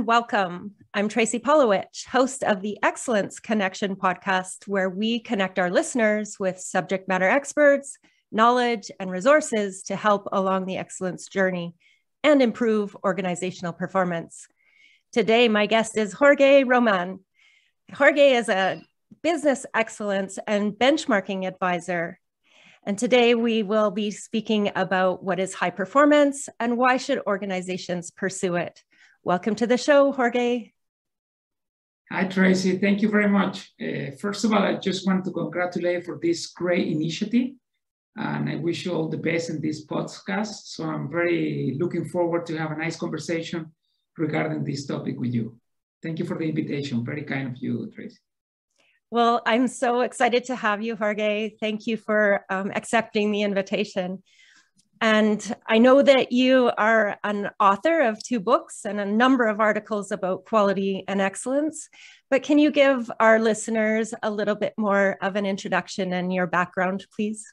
and welcome. I'm Tracey Polowich, host of the Excellence Connection podcast, where we connect our listeners with subject matter experts, knowledge, and resources to help along the excellence journey and improve organizational performance. Today, my guest is Jorge Roman. Jorge is a business excellence and benchmarking advisor. And today we will be speaking about what is high performance and why should organizations pursue it. Welcome to the show, Jorge. Hi, Tracy. Thank you very much. First of all, I just want to congratulate for this great initiative. And I wish you all the best in this podcast. So I'm very looking forward to have a nice conversation regarding this topic with you. Thank you for the invitation. Very kind of you, Tracy. Well, I'm so excited to have you, Jorge. Thank you for accepting the invitation. And I know that you are an author of 2 books and a number of articles about quality and excellence, but can you give our listeners a little bit more of an introduction and your background, please?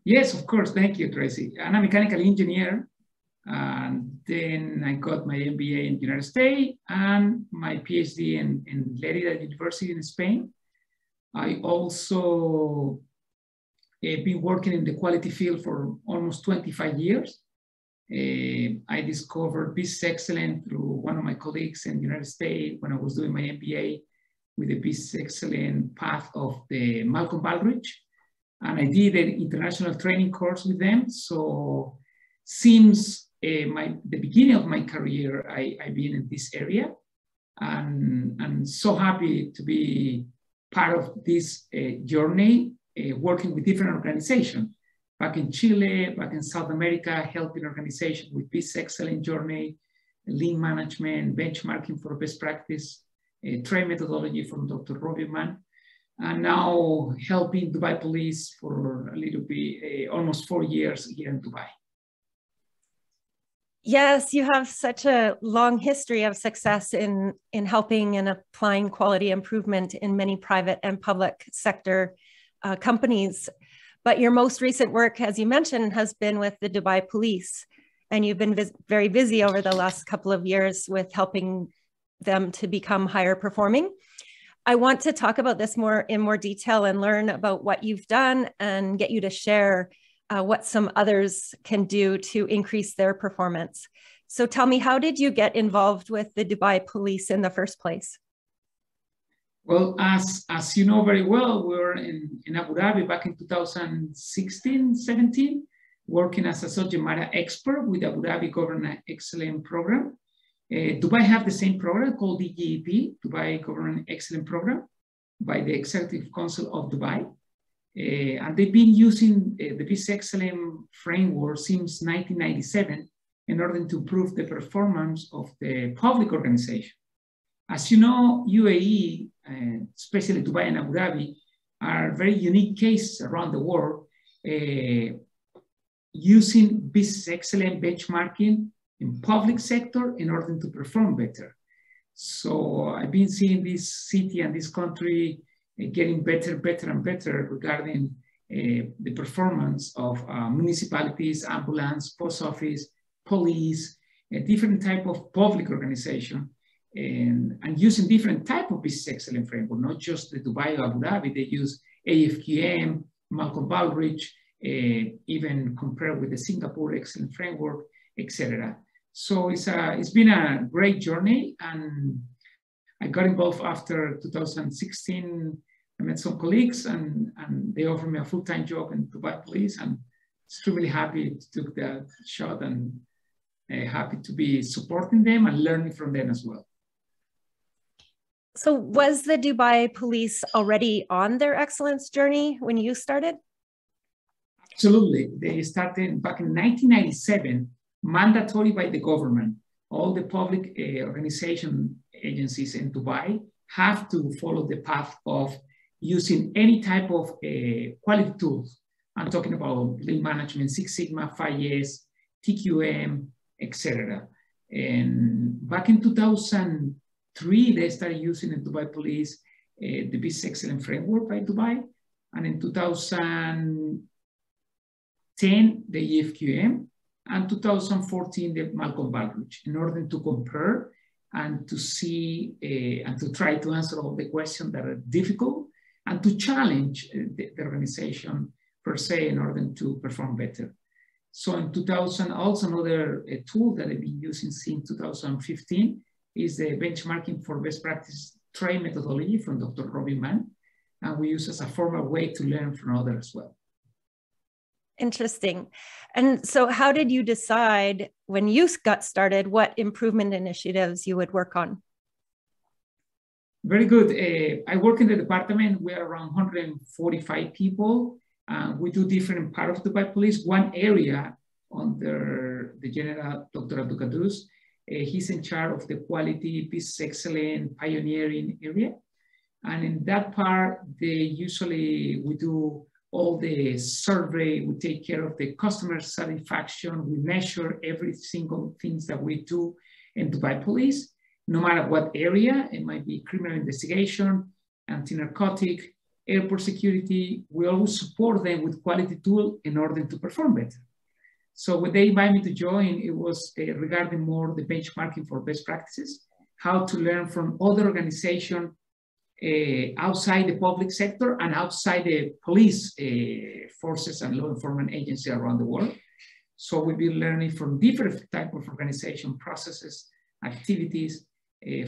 Yes, of course. Thank you, Tracy. I'm a mechanical engineer, and then I got my MBA in the United States and my Ph.D. in Lerida University in Spain. I also been working in the quality field for almost 25 years. I discovered business excellence through one of my colleagues in the United States when I was doing my MBA with the business excellence path of the Malcolm Baldrige. And I did an international training course with them. So since the beginning of my career, I've been in this area. And I'm so happy to be part of this journey, working with different organizations. Back in Chile, back in South America, helping organizations with business excellence journey, lean management, benchmarking for best practice, train methodology from Dr. Román, and now helping Dubai Police for a little bit, almost 4 years here in Dubai. Yes, you have such a long history of success in helping and applying quality improvement in many private and public sector companies. But your most recent work, as you mentioned, has been with the Dubai Police. And you've been very busy over the last couple of years with helping them to become higher performing. I want to talk about this in more detail and learn about what you've done and get you to share what some others can do to increase their performance. So tell me, how did you get involved with the Dubai Police in the first place? Well, as you know very well, we were in Abu Dhabi back in 2016, 17, working as a subject matter expert with Abu Dhabi Government Excellence Program. Dubai have the same program called DGEP, Dubai Government Excellence Program, by the Executive Council of Dubai. And they've been using the Business Excellence framework since 1997 in order to improve the performance of the public organization. As you know, UAE, especially Dubai and Abu Dhabi, are very unique cases around the world using business excellence benchmarking in public sector in order to perform better. So I've been seeing this city and this country getting better and better regarding the performance of municipalities, ambulance, post office, police, a different type of public organization, and using different type of business excellence framework, not just the Dubai or Abu Dhabi. They use AFQM, Malcolm Baldrige, even compared with the Singapore Excellence Framework, etc. So it's been a great journey, and I got involved after 2016. I met some colleagues, and they offered me a full-time job in Dubai Police. I'm extremely happy to take that shot, and happy to be supporting them and learning from them as well. So was the Dubai Police already on their excellence journey when you started? Absolutely. They started back in 1997, mandatory by the government. All the public agencies in Dubai have to follow the path of using any type of quality tools. I'm talking about lean management, Six Sigma, 5S, TQM, etc. And back in 2003, they started using in Dubai Police the Business Excellence Framework by Dubai. And in 2010, the EFQM, and 2014, the Malcolm Baldrige, in order to compare and to see and to try to answer all the questions that are difficult and to challenge the organization per se in order to perform better. So in 2000, also another tool that I've been using since 2015 is the benchmarking for best practice train methodology from Dr. Román, and we use as a formal way to learn from others as well. Interesting. And so how did you decide when you got started what improvement initiatives you would work on? Very good. I work in the department. We are around 145 people. We do different parts of the police. One area under the General Dr. Abdukadus, he's in charge of the quality, business excellence, pioneering area. And in that part, we do all the survey, we take care of the customer satisfaction, we measure every single thing that we do in Dubai Police, no matter what area. It might be criminal investigation, anti-narcotic, airport security. We always support them with quality tool in order to perform better. So when they invited me to join, it was regarding more the benchmarking for best practices, how to learn from other organizations outside the public sector and outside the police forces and law enforcement agencies around the world. So we've been learning from different types of organization processes, activities,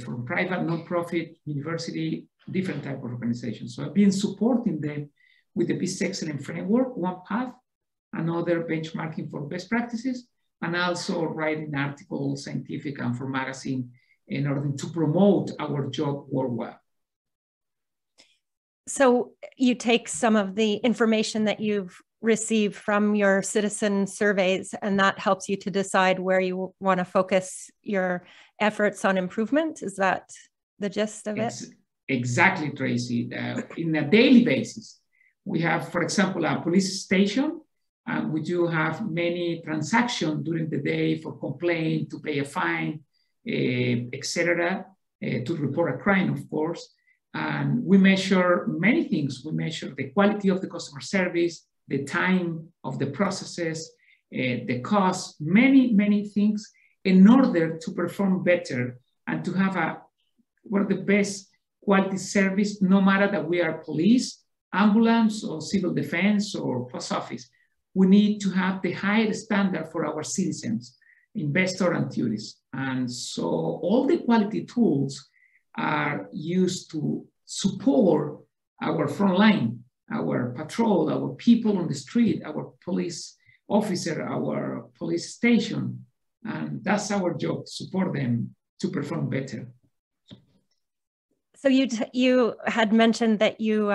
from private, nonprofit, university, different type of organizations. So I've been supporting them with the Business Excellence Framework, one path, another benchmarking for best practices, and also writing articles, scientific and for magazine in order to promote our job worldwide. So you take some of the information that you've received from your citizen surveys, and that helps you to decide where you want to focus your efforts on improvement. Is that the gist of it? Exactly, Tracy. In a daily basis, we have, for example, a police station, and we do have many transactions during the day for complaint, to pay a fine, etc., to report a crime, of course. And we measure many things. We measure the quality of the customer service, the time of the processes, the cost, many things in order to perform better and to have one of the best quality service, no matter that we are police, ambulance, or civil defense, or post office. We need to have the highest standard for our citizens, investors, and tourists. And so all the quality tools are used to support our front line, our patrol, our people on the street, our police officer, our police station. And that's our job, to support them to perform better. So you had mentioned that you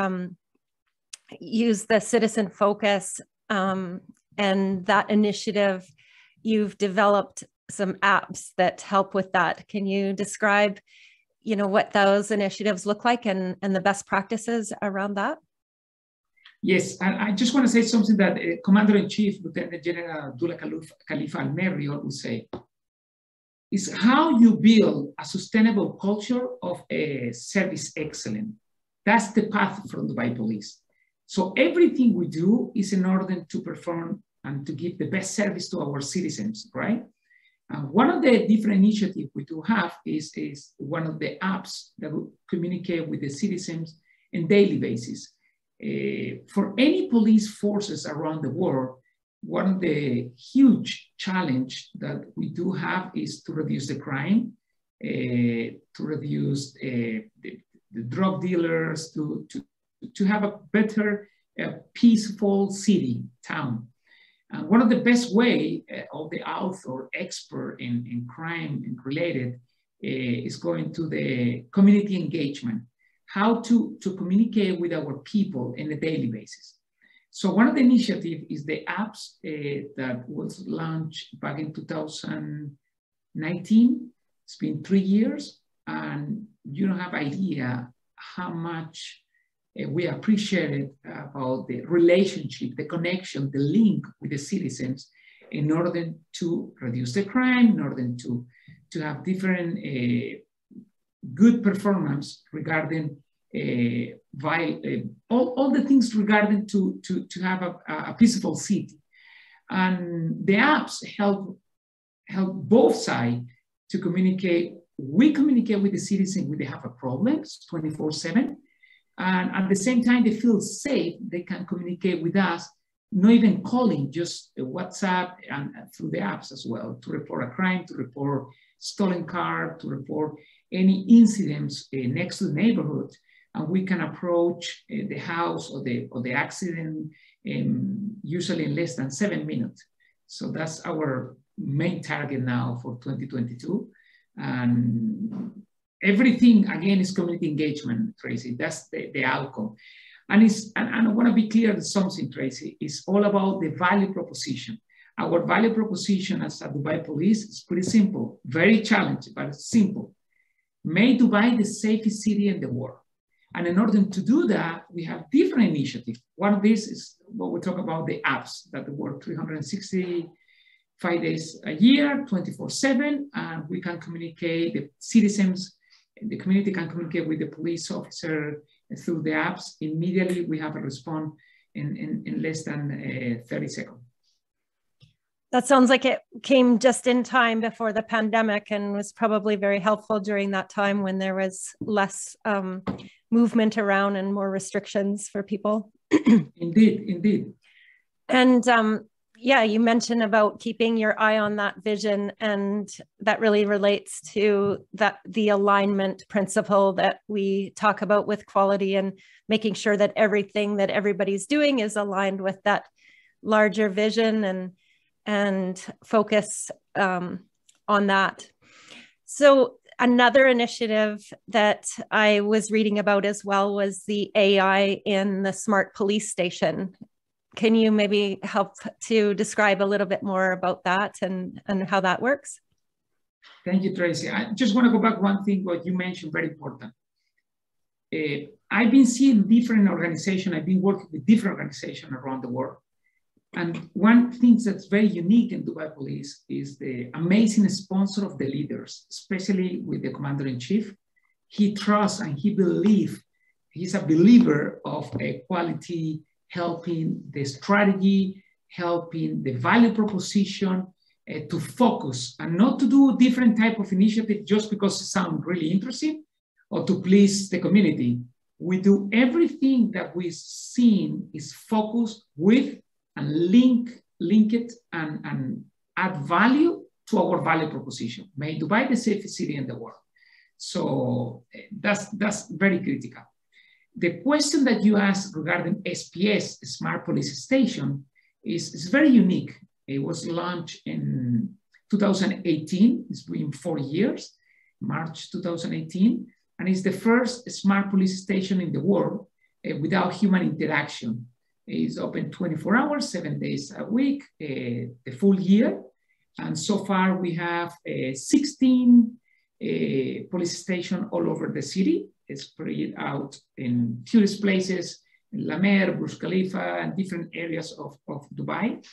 use the citizen focus and that initiative. You've developed some apps that help with that. Can you describe, what those initiatives look like and the best practices around that? Yes, and I just want to say something that Commander-in-Chief, Lieutenant General Abdullah Khalifa Al-Merri always say, is how you build a sustainable culture of service excellence. That's the path from Dubai Police. So everything we do is in order to perform and to give the best service to our citizens, right? One of the different initiatives we do have is one of the apps that will communicate with the citizens on a daily basis. For any police forces around the world, one of the huge challenge that we do have is to reduce the crime, to reduce the drug dealers, to have a better, peaceful city, town. And one of the best way of the author expert in crime and related is going to the community engagement, how to communicate with our people on a daily basis. So one of the initiatives is the apps that was launched back in 2019. It's been 3 years, and you don't have idea how much we appreciated about the relationship, the connection, the link with the citizens in order to reduce the crime, in order to have different good performance regarding all the things regarding to have a peaceful city. And the apps help both sides to communicate we communicate with the citizens when they have a problem 24/7. And at the same time, they feel safe. They can communicate with us, not even calling, just WhatsApp and through the apps as well, to report a crime, to report stolen car, to report any incidents next to the neighborhood. And we can approach the house or the accident usually in less than 7 minutes. So that's our main target now for 2022. And everything, again, is community engagement, Tracey. That's the outcome. And I want to be clear on something, Tracey. It's all about the value proposition. Our value proposition as a Dubai police is pretty simple, very challenging, but it's simple. Make Dubai the safest city in the world. And in order to do that, we have different initiatives. One of these is what we talk about, the apps that work 365 days a year, 24/7, and we can communicate, the citizens, the community can communicate with the police officer through the apps. Immediately, we have a response in less than 30 seconds. That sounds like it came just in time before the pandemic and was probably very helpful during that time when there was less movement around and more restrictions for people. Indeed, indeed. And yeah, you mentioned about keeping your eye on that vision, and that really relates to the alignment principle that we talk about with quality, and making sure that everything that everybody's doing is aligned with that larger vision and focus on that. So another initiative that I was reading about as well was the AI in the smart police station. Can you maybe help to describe a little bit more about that and how that works? Thank you, Tracey. I just want to go back one thing, what you mentioned, very important. I've been seeing different organizations. I've been working with different organizations around the world. And one thing that's very unique in Dubai Police is the amazing sponsor of the leaders, especially with the commander-in-chief. He trusts and he believes, he's a believer of quality, helping the strategy, helping the value proposition to focus and not to do different type of initiative just because it sounds really interesting or to please the community. We do everything that we've seen is focused with and link it and add value to our value proposition. Make Dubai the safest city in the world. So that's very critical. The question that you asked regarding SPS, Smart Police Station, is very unique. It was launched in 2018. It's been 4 years, March 2018, and it's the first smart police station in the world without human interaction. It's open 24 hours, 7 days a week, the full year. And so far we have 16 police stations all over the city. It's spread out in tourist places, in La Mer, Burj Khalifa, and different areas of Dubai.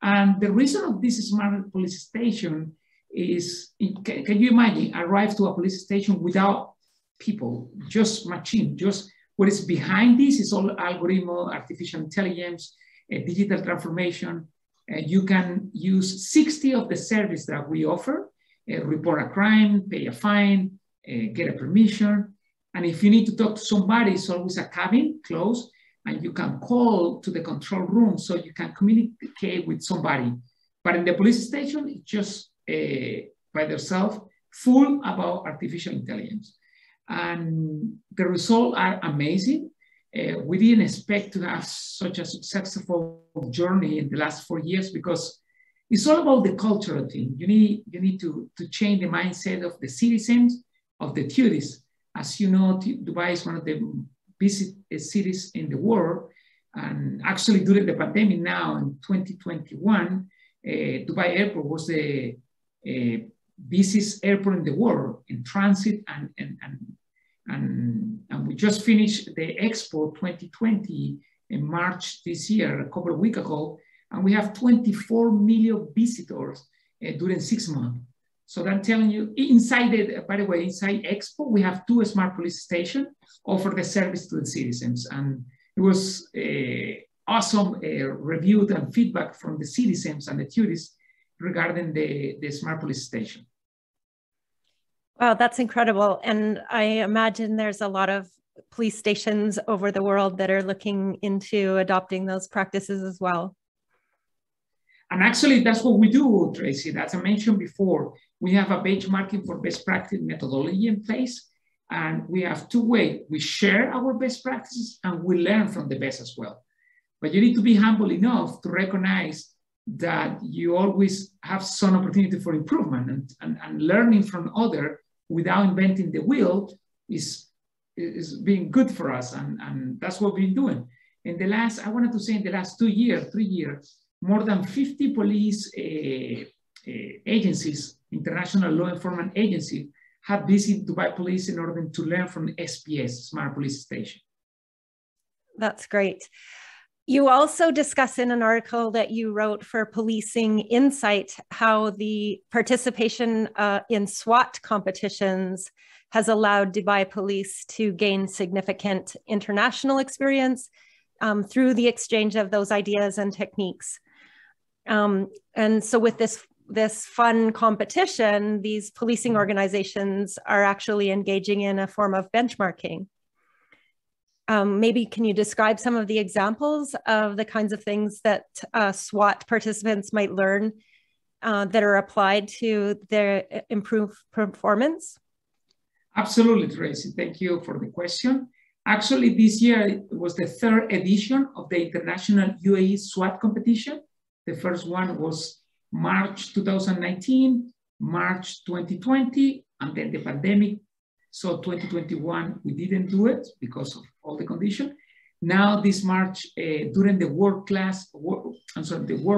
And the reason of this smart police station is, can you imagine, arrive to a police station without people, just machine, just what is behind this is all algorithm, artificial intelligence, digital transformation. You can use 60 of the services that we offer, report a crime, pay a fine, get a permission. And if you need to talk to somebody, it's always a cabin closed, and you can call to the control room so you can communicate with somebody. But in the police station, it's just by themselves, full about artificial intelligence. And the results are amazing. We didn't expect to have such a successful journey in the last 4 years because it's all about the cultural thing. You need to change the mindset of the citizens, of the tourists. As you know, Dubai is one of the busiest cities in the world. And actually during the pandemic now in 2021, Dubai Airport was the busiest airport in the world in transit, and we just finished the Expo 2020 in March this year, a couple of weeks ago, and we have 24 million visitors during 6 months. So I'm telling you, inside Expo, we have 2 smart police stations offer the service to the citizens, and it was awesome review and feedback from the citizens and the tourists regarding the smart police station. Wow, that's incredible. And I imagine there's a lot of police stations over the world that are looking into adopting those practices as well. And actually, that's what we do, Tracy. As I mentioned before, we have a benchmarking for best practice methodology in place. And we have two ways. We share our best practices and we learn from the best as well. But you need to be humble enough to recognize that you always have some opportunity for improvement, and learning from others without inventing the wheel is being good for us. And that's what we've been doing. In the last, I wanted to say in the last 2 years, 3 years, more than 50 police agencies, international law enforcement agencies, have visited Dubai Police in order to learn from SPS, Smart Police Station. That's great. You also discuss in an article that you wrote for Policing Insight how the participation in SWAT competitions has allowed Dubai Police to gain significant international experience through the exchange of those ideas and techniques. And so with this fun competition, these policing organizations are actually engaging in a form of benchmarking. Maybe can you describe some of the examples of the kinds of things that SWAT participants might learn that are applied to their improved performance? Absolutely, Tracy. Thank you for the question. Actually, this year was the 3rd edition of the International UAE SWAT competition. The first one was March 2019, March 2020, and then the pandemic. So 2021, we didn't do it because of all the conditions. Now this March, during the World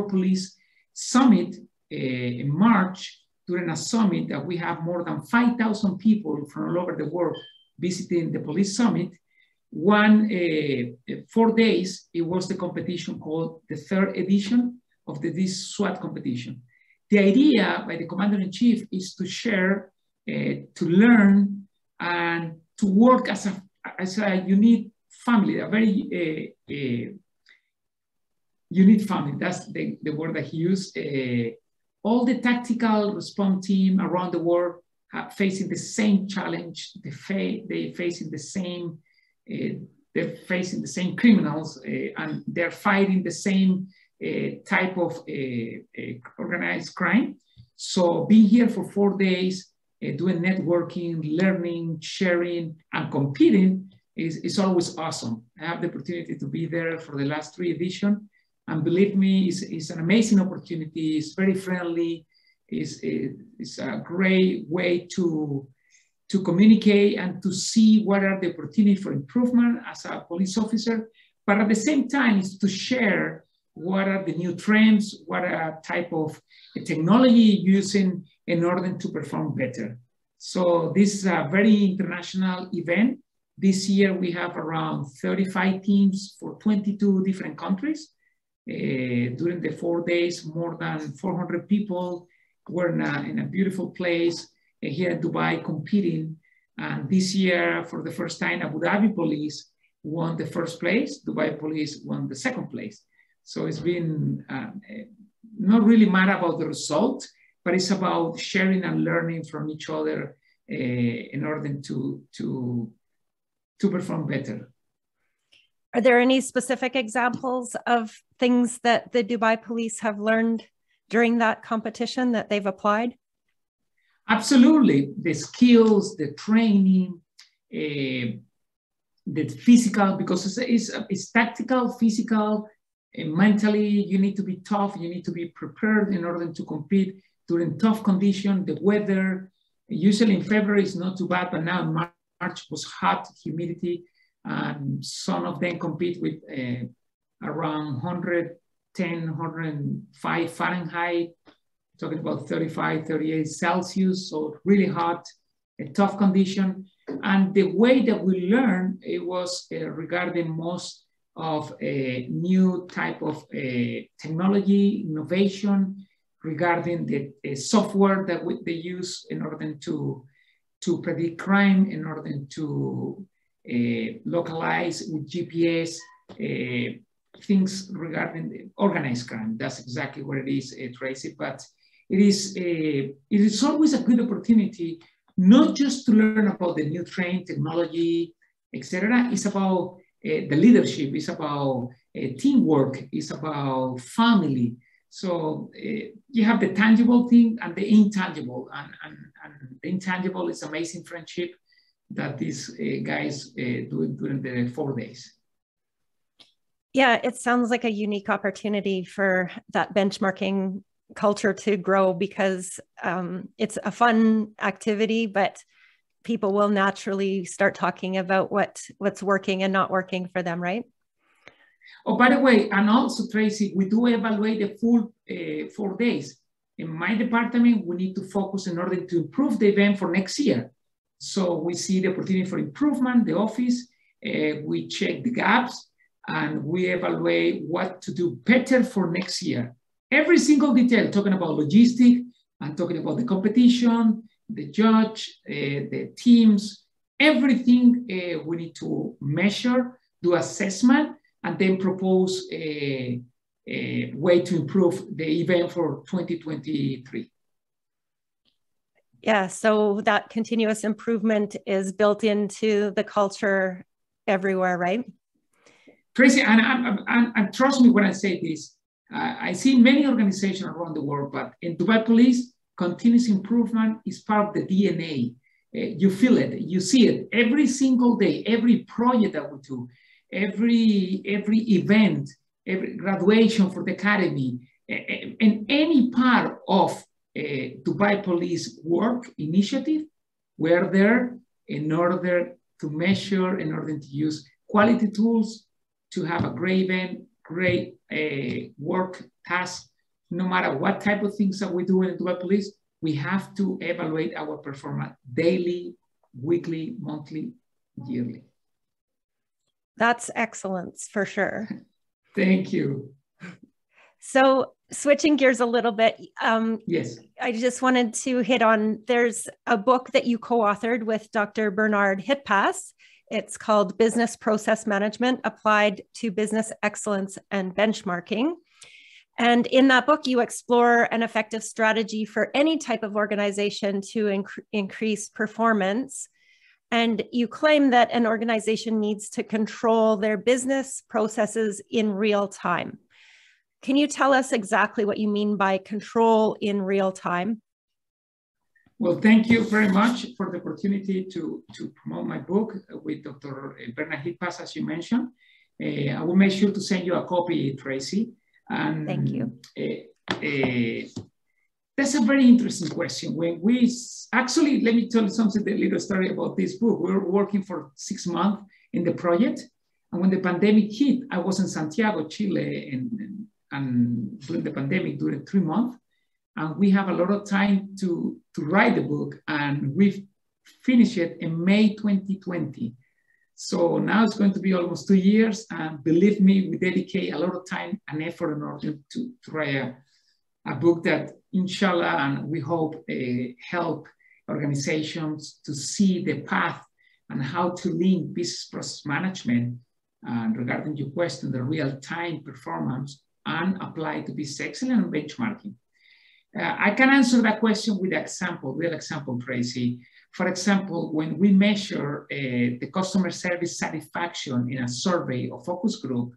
Police Summit in March, during a summit that we have more than 5,000 people from all over the world visiting the police summit. 4 days, it was the competition called the 3rd edition of this SWAT competition. The idea by the Commander-in-Chief is to share, to learn, and to work as a unit family, a very unit family. That's the word that he used. All the tactical response team around the world facing the same challenge. They're facing the same criminals, and they're fighting the same type of organized crime. So being here for 4 days, doing networking, learning, sharing, and competing is always awesome. I have the opportunity to be there for the last 3 editions. And believe me, it's an amazing opportunity. It's very friendly. It's a great way to communicate and to see what are the opportunities for improvement as a police officer. But at the same time, it's to share what are the new trends, what are type of technology using in order to perform better. So this is a very international event. This year, we have around 35 teams for 22 different countries. During the 4 days, more than 400 people were in a beautiful place here in Dubai competing. And this year, for the first time, Abu Dhabi Police won the 1st place. Dubai Police won the 2nd place. So it's been not really matter about the result, but it's about sharing and learning from each other in order to perform better. Are there any specific examples of things that the Dubai Police have learned during that competition that they've applied? Absolutely. The skills, the training, the physical, because it's tactical, physical, and mentally. You need to be tough. You need to be prepared in order to compete during tough conditions. The weather, usually in February, is not too bad, but now in March was hot, humidity. Some of them compete with around 110, 105 Fahrenheit, talking about 35, 38 Celsius, so really hot, a tough condition. And the way that we learned, it was regarding most of a new type of technology, innovation, regarding the software that they use in order to predict crime, in order to localize with GPS things regarding the organized crime. That's exactly what it is, Tracy. But it is always a good opportunity not just to learn about the new trend, technology, etc. It's about the leadership, it's about teamwork, it's about family. So you have the tangible thing and the intangible, and the intangible is amazing friendship that these guys do during the 4 days. Yeah, it sounds like a unique opportunity for that benchmarking culture to grow, because it's a fun activity, but people will naturally start talking about what's working and not working for them, right? Oh, by the way, and also, Tracy, we do evaluate the full 4 days. In my department, we need to focus in order to improve the event for next year. So we see the opportunity for improvement, the office, we check the gaps, and we evaluate what to do better for next year. Every single detail, talking about logistics, and talking about the competition, the judge, the teams, everything we need to measure, do assessment, and then propose a way to improve the event for 2023. Yeah, so that continuous improvement is built into the culture everywhere, right? Tracy, and trust me when I say this, I see many organizations around the world, but in Dubai Police, continuous improvement is part of the DNA. You feel it, you see it every single day, every project that we do, every event, every graduation for the academy, and any part of Dubai Police work initiative, we're there in order to measure, in order to use quality tools, to have a great event, great work task. No matter what type of things that we do in Dubai Police, we have to evaluate our performance daily, weekly, monthly, yearly. That's excellence for sure. Thank you. So switching gears a little bit, yes, I just wanted to hit on, there's a book that you co-authored with Dr. Bernard Hitpass. It's called Business Process Management Applied to Business Excellence and Benchmarking. And in that book, you explore an effective strategy for any type of organization to increase performance. And you claim that an organization needs to control their business processes in real time. Can you tell us exactly what you mean by control in real time? Well, thank you very much for the opportunity to promote my book with Dr. Bernard Hitpass, as you mentioned. I will make sure to send you a copy, Tracy. And thank you. That's a very interesting question. When we actually, let me tell you something, a little story about this book. We were working for 6 months in the project. And when the pandemic hit, I was in Santiago, Chile, and during the pandemic, during 3 months. And we have a lot of time to write the book, and we finished it in May 2020. So now it's going to be almost 2 years, and believe me, we dedicate a lot of time and effort in order to write a book that, inshallah, and we hope help organizations to see the path and how to link business process management, regarding your question, the real-time performance, and apply to business excellence and benchmarking. I can answer that question with example, real example, Tracy. For example, when we measure the customer service satisfaction in a survey or focus group,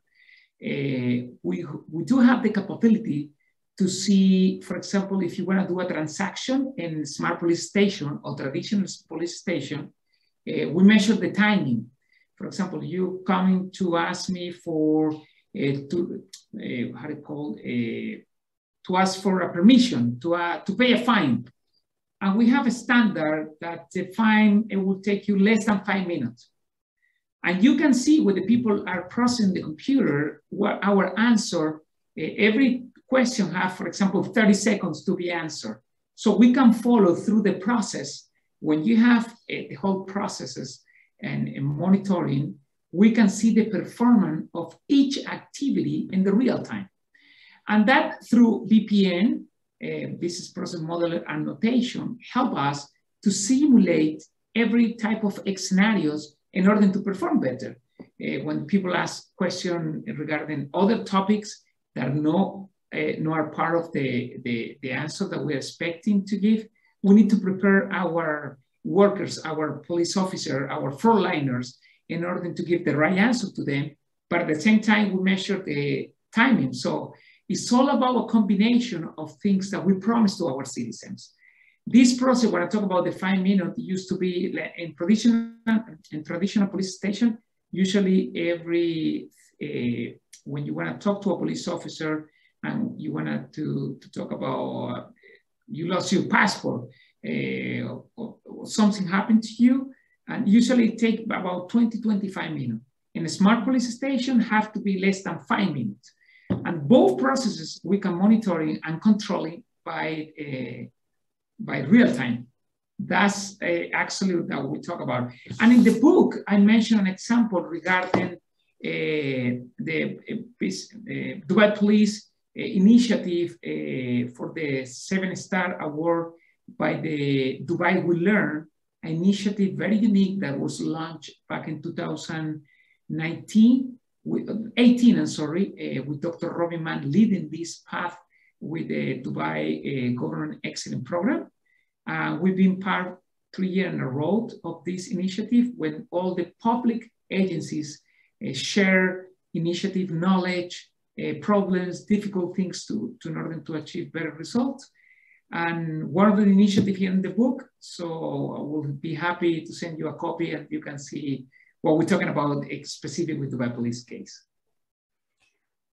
we do have the capability to see, for example, if you want to do a transaction in smart police station or traditional police station, we measure the timing. For example, you coming to ask me for, to ask for a permission to pay a fine. And we have a standard that the fine, it will take you less than 5 minutes. And you can see when the people are processing the computer, what our answer, every question have, for example, 30 seconds to be answered. So we can follow through the process. When you have the whole processes and monitoring, we can see the performance of each activity in the real time. And that through BPN, business process model annotation, help us to simulate every type of scenarios in order to perform better. When people ask questions regarding other topics that no are part of the answer that we're expecting to give, we need to prepare our workers, our police officer, our frontliners, in order to give the right answer to them. But at the same time, we measure the timing. So it's all about a combination of things that we promise to our citizens. This process, when I talk about the 5 minutes, used to be in traditional police station, usually every, when you want to talk to a police officer and you want to talk about, you lost your passport, or something happened to you, and usually it takes about 20, 25 minutes. In a smart police station, have to be less than 5 minutes. And both processes we can monitor and control by real time. That's actually what we talk about. And in the book, I mentioned an example regarding the Dubai Police initiative for the 7-star award by the Dubai We Learn, an initiative very unique that was launched back in 2018, with Dr. Román leading this path with the Dubai Government Excellence Program. We've been part 3 years in a row of this initiative when all the public agencies share initiative knowledge, problems, difficult things in order to achieve better results. And one of the initiatives here in the book, so I will be happy to send you a copy and you can see what we're talking about specific with the Dubai Police case.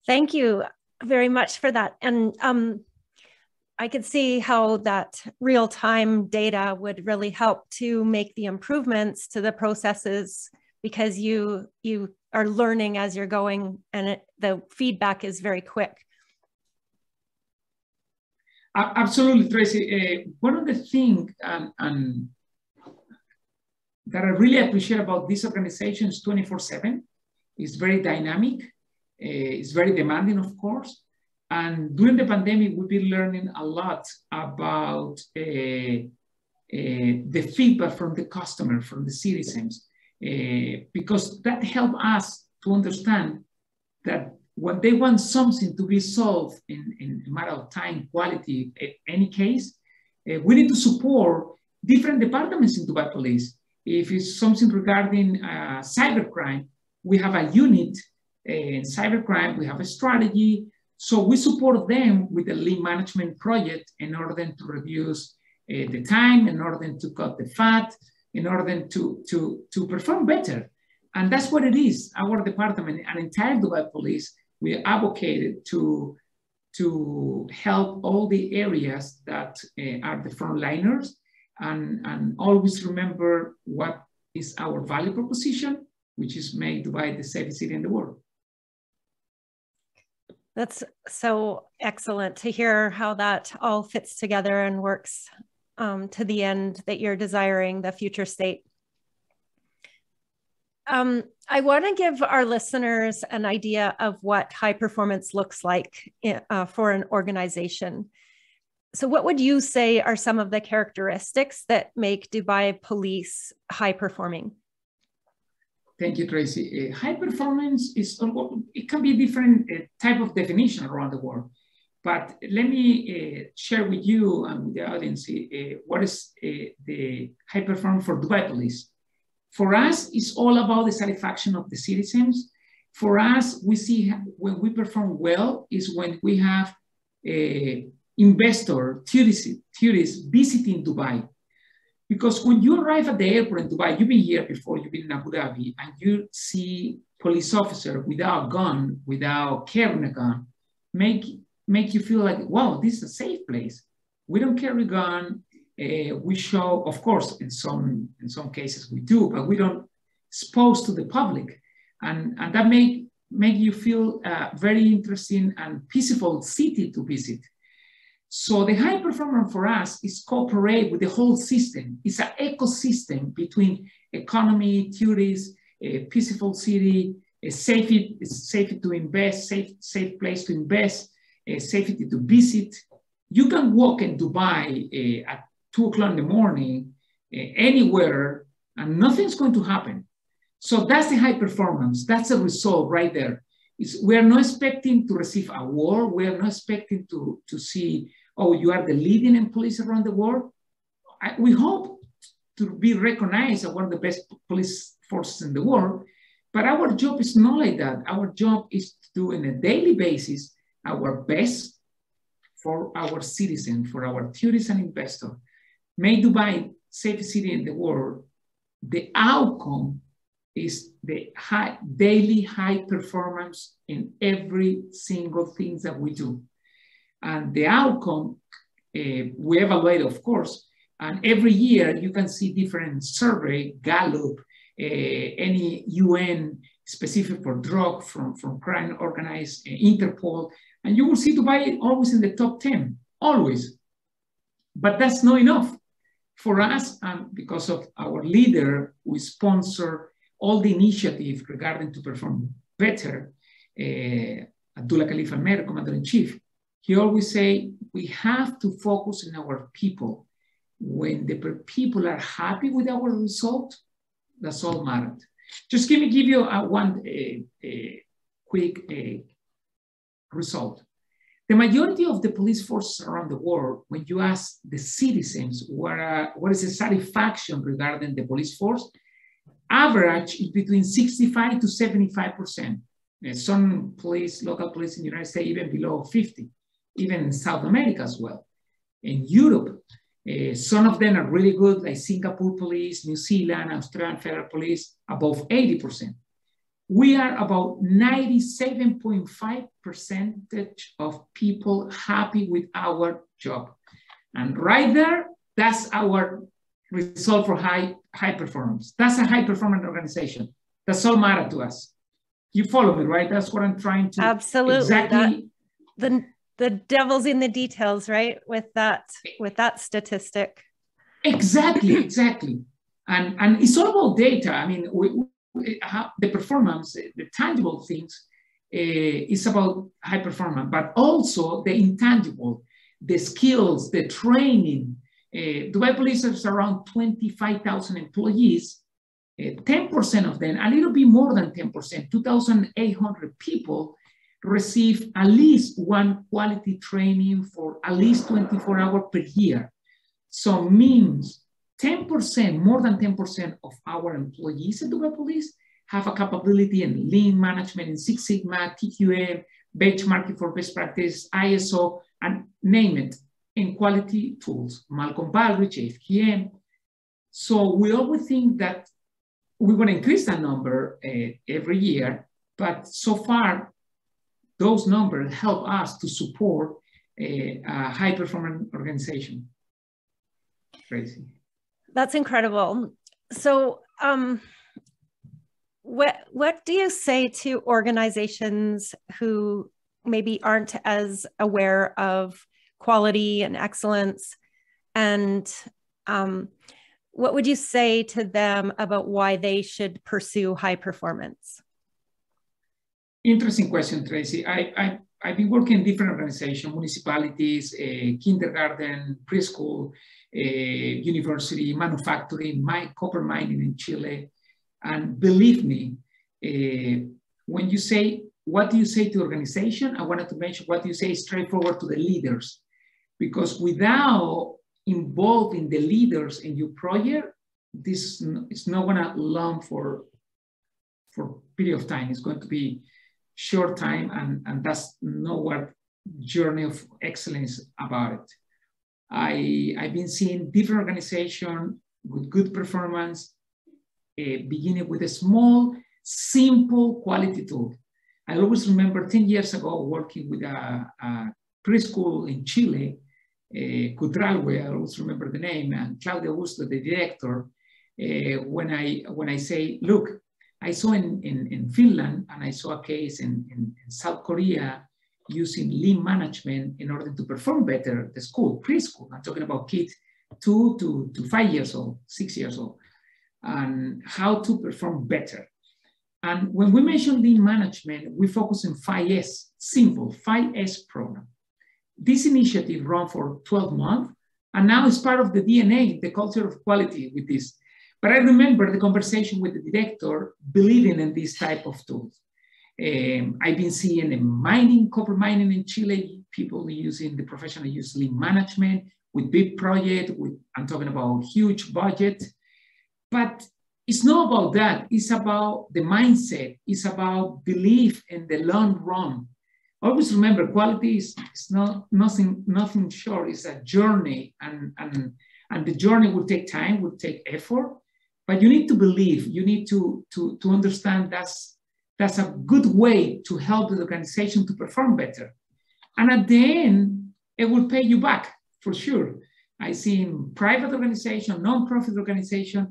Thank you very much for that. And I could see how that real-time data would really help to make the improvements to the processes, because you are learning as you're going and the feedback is very quick. Absolutely, Tracy. One of the things that I really appreciate about this organization is 24/7. It's very dynamic. It's very demanding, of course. And during the pandemic, we've been learning a lot about the feedback from the customer, from the citizens, because that helped us to understand that when they want something to be solved in a matter of time, quality, any case, we need to support different departments in Dubai Police. If it's something regarding cybercrime, we have a unit in cybercrime, we have a strategy. So we support them with the lean management project in order to reduce the time, in order to cut the fat, in order to perform better. And that's what it is. Our department and entire Dubai Police, we advocated to help all the areas that are the frontliners, and always remember what is our value proposition, which is make Dubai the safest city in the world. That's so excellent to hear how that all fits together and works to the end that you're desiring, the future state. I want to give our listeners an idea of what high performance looks like for an organization. So what would you say are some of the characteristics that make Dubai Police high performing? Thank you, Tracy. High performance is, it can be a different type of definition around the world. But let me share with you and with the audience what is the high performance for Dubai Police. For us, it's all about the satisfaction of the citizens. For us, we see when we perform well is when we have tourists visiting Dubai. Because when you arrive at the airport in Dubai, you've been here before, you've been in Abu Dhabi, and you see police officer without a gun, without carrying a gun, make you feel like, wow, this is a safe place. We don't carry a gun. We show, of course, in some cases we do, but we don't expose to the public. And that make you feel very interesting and peaceful city to visit. So the high performance for us is cooperate with the whole system. It's an ecosystem between economy, tourists, a peaceful city, a safety to invest, safe place to invest, a safety to visit. You can walk in Dubai at 2 o'clock in the morning, anywhere, and nothing's going to happen. So that's the high performance. That's a result right there. We are not expecting to receive an award. We are not expecting to see, oh, you are the leading in police around the world. We hope to be recognized as one of the best police forces in the world. But our job is not like that. Our job is to do on a daily basis our best for our citizens, for our tourists and investors. Make Dubai safest city in the world. The outcome is the daily high performance in every single thing that we do. And the outcome, we evaluate, of course, and every year you can see different survey, Gallup, any UN specific for drug, from crime organized, Interpol, and you will see Dubai always in the top 10, always. But that's not enough for us, and because of our leader, we sponsor all the initiatives regarding to perform better. Abdullah Khalifa Mer, Commander-in-Chief, he always say, we have to focus on our people. When the people are happy with our result, that's all matters. Just give you one quick result. The majority of the police forces around the world, when you ask the citizens what is the satisfaction regarding the police force, average is between 65 to 75%. Some police, local police in the United States, even below 50, even in South America as well. In Europe, some of them are really good, like Singapore police, New Zealand, Australian Federal Police, above 80%. We are about 97.5% of people happy with our job. And right there, that's our result for high performance. That's a high performance organization. That's all matter to us. You follow me, right? That's what I'm trying to. Absolutely. Exactly. The devil's in the details, right? With that statistic. Exactly. And it's all about data. I mean, the performance, the tangible things is about high performance, but also the intangible, the skills, the training. Dubai Police is around 25,000 employees. 10% of them, a little bit more than 10%, 2,800 people receive at least one quality training for at least 24 hours per year. So means 10%, more than 10% of our employees at Dubai Police have a capability in lean management, in Six Sigma, TQM, benchmarking for best practice, ISO, and name it, in quality tools, Malcolm Baldrige, FQM. So we always think that we want to increase that number every year, but so far, those numbers help us to support a high-performing organization. Crazy. That's incredible. So what do you say to organizations who maybe aren't as aware of quality and excellence? And what would you say to them about why they should pursue high performance? Interesting question, Tracy. I've been working in different organizations, municipalities, kindergarten, preschool, university, manufacturing, copper mining in Chile. And believe me, when you say, what do you say to organization? I wanted to mention what you say straightforward to the leaders, because without involving the leaders in your project, this is not gonna long for a period of time. It's going to be short time, and that's not what journey of excellence about it. I've been seeing different organizations with good performance, beginning with a small, simple quality tool. I always remember 10 years ago working with a preschool in Chile, Cutralwe, I always remember the name, and Claudio Augusto, the director, when I say, look, I saw in Finland, and I saw a case in South Korea using lean management in order to perform better the school, preschool. I'm talking about kids 2 to 5 years old, 6 years old, and how to perform better. And when we mention lean management, we focus on 5S, simple 5S program. This initiative ran for 12 months, and now it's part of the DNA, the culture of quality with this. But I remember the conversation with the director believing in this type of tools. I've been seeing in copper mining in Chile, people using the professional use lean management with big project, I'm talking about huge budget, But it's not about that. It's about the mindset. It's about belief in the long run. Always remember, quality is not nothing short. It's a journey, and the journey will take time, will take effort. But you need to believe. You need to understand that's a good way to help the organization to perform better. And at the end, it will pay you back for sure. I see in private organization, non-profit organization,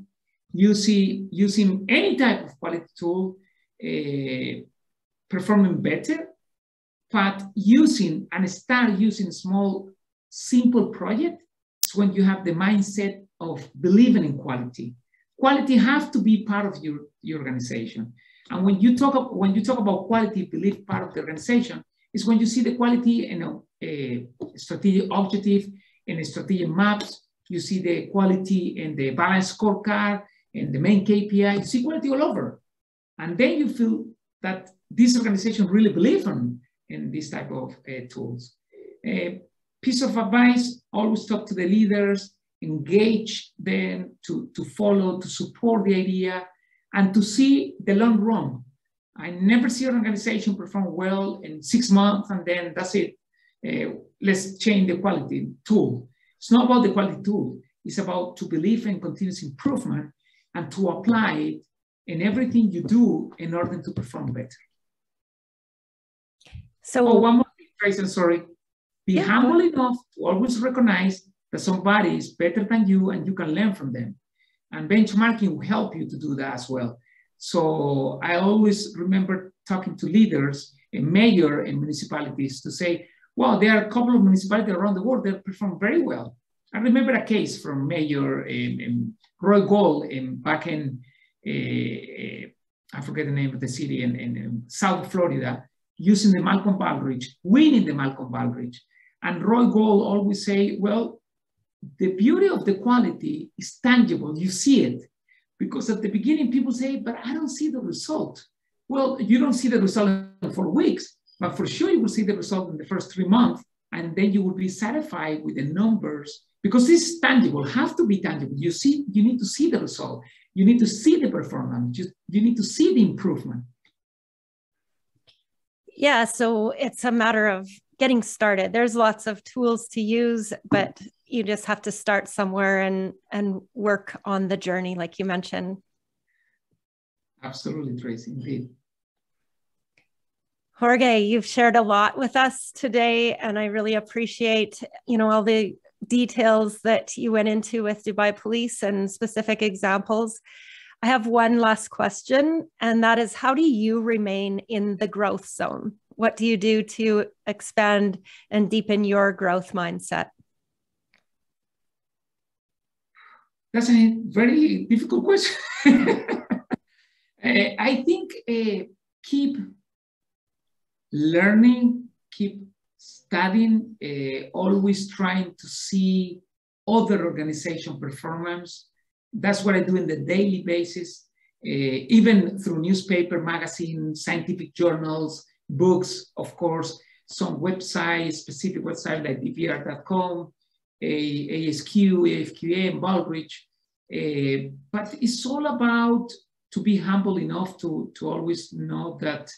using any type of quality tool, performing better, but start using small, simple project is when you have the mindset of believing in quality. Quality has to be part of your organization. And when you talk about quality, belief part of the organization is when you see the quality in a strategic objective, in strategic maps, you see the quality in the balanced scorecard, in the main KPI, you see quality all over. And then you feel that this organization really believes in this type of tools. Piece of advice, always talk to the leaders, engage them to follow, to support the idea, and to see the long run. I never see an organization perform well in 6 months and then that's it. Let's change the quality tool. It's not about the quality tool. It's about to believe in continuous improvement and to apply it in everything you do in order to perform better. So one more thing, Tracy, sorry. Be humble enough to always recognize that somebody is better than you and you can learn from them. And benchmarking will help you to do that as well. So I always remember talking to leaders and mayors in municipalities to say, well, there are a couple of municipalities around the world that perform very well. I remember a case from Mayor Roy Gold back in, I forget the name of the city, in South Florida, using the Malcolm Baldrige, winning the Malcolm Baldrige. And Roy Gold always say, well, the beauty of the quality is tangible, you see it. Because at the beginning, people say, but I don't see the result. Well, you don't see the result in 4 weeks, but for sure you will see the result in the first 3 months, and then you will be satisfied with the numbers, because this is tangible, have to be tangible. You need to see the result. You need to see the performance. You need to see the improvement. Yeah, so it's a matter of getting started. There's lots of tools to use, but you just have to start somewhere and work on the journey, like you mentioned. Absolutely, Tracy, indeed. Jorge, you've shared a lot with us today, and I really appreciate, all the details that you went into with Dubai Police and specific examples. I have one last question, and that is, how do you remain in the growth zone? What do you do to expand and deepen your growth mindset? That's a very difficult question. I think keep learning, keep studying, always trying to see other organization performance. That's what I do on the daily basis, even through newspaper, magazine, scientific journals, books, of course, some websites, specific websites like dvr.com, ASQ, AFQA, and Baldrige. But it's all about to be humble enough to always know that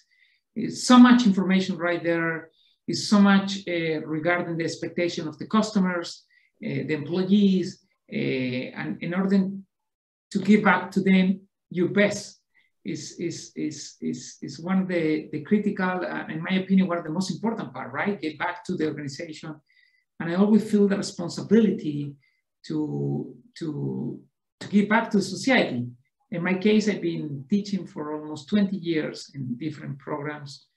so much information right there, is so much regarding the expectation of the customers, the employees, and in order to give back to them your best is one of the critical, in my opinion, one of the most important part, right? Get back to the organization. And I always feel the responsibility to give back to society. In my case, I've been teaching for almost 20 years in different programs.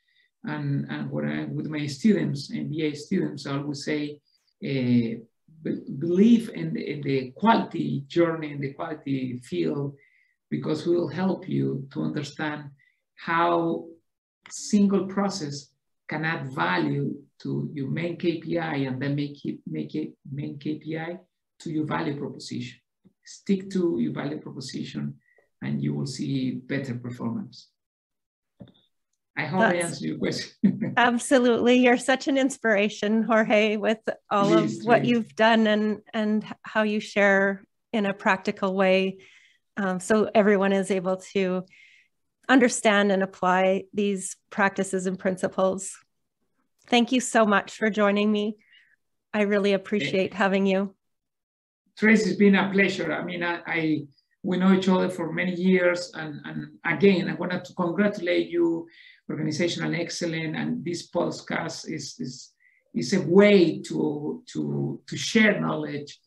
And with my students, MBA students, I always say, believe in the quality journey, in the quality field, because we will help you to understand how single process can add value to your main KPI and then make it main KPI to your value proposition. Stick to your value proposition and you will see better performance. I hope I answered your question. Absolutely. You're such an inspiration, Jorge, with all of what you've done and how you share in a practical way so everyone is able to understand and apply these practices and principles. Thank you so much for joining me. I really appreciate having you. Tracey, it's been a pleasure. I mean, we know each other for many years. And again, I wanted to congratulate you, Organizational Excellence, and this podcast is a way to share knowledge,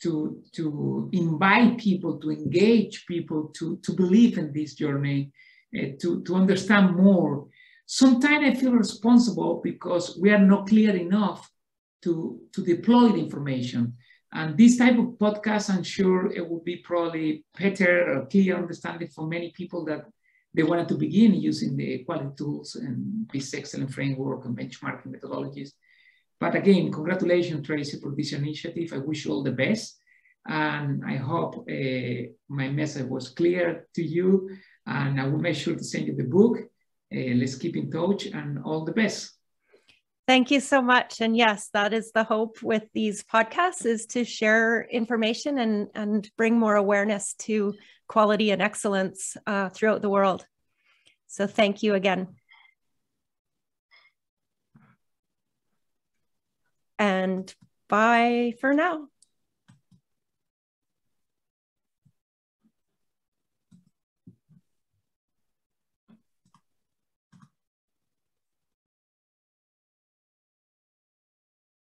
to invite people, to engage people, to believe in this journey, to understand more. Sometimes I feel responsible because we are not clear enough to deploy the information. And this type of podcast, I'm sure it will be probably better or clear understanding for many people that they wanted to begin using the quality tools and this excellent framework and benchmarking methodologies. But again, congratulations, Tracey, for this initiative. I wish you all the best. And I hope my message was clear to you. And I will make sure to send you the book. Let's keep in touch and all the best. Thank you so much. And yes, that is the hope with these podcasts, is to share information and bring more awareness to quality and excellence throughout the world. So thank you again. And bye for now.